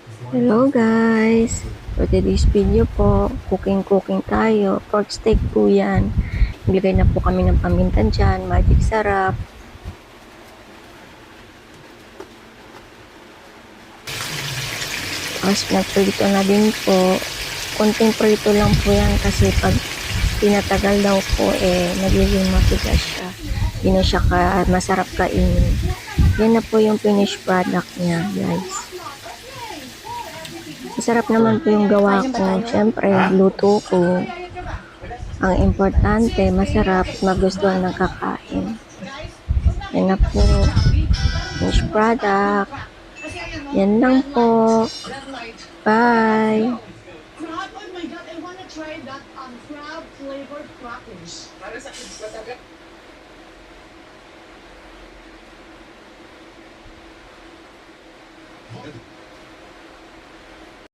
Hello guys! For today's video po, cooking tayo. Pork steak po yan. Naglagay na po kami ng paminta dyan, magic sarap. Tapos nagprito na din po. Konting prito lang po yan kasi pag tinatagal daw po nagiging matigas siya. Hindi na siya masarap kainin. Yan na po yung finished product niya guys. Masarap naman po yung gawa ko. Siyempre, luto ko. Ang importante, masarap, magustuhan ng kakain. Yan na po. Finished product. Yan lang po. Bye! Crab flavored crackers. Para sa kids ba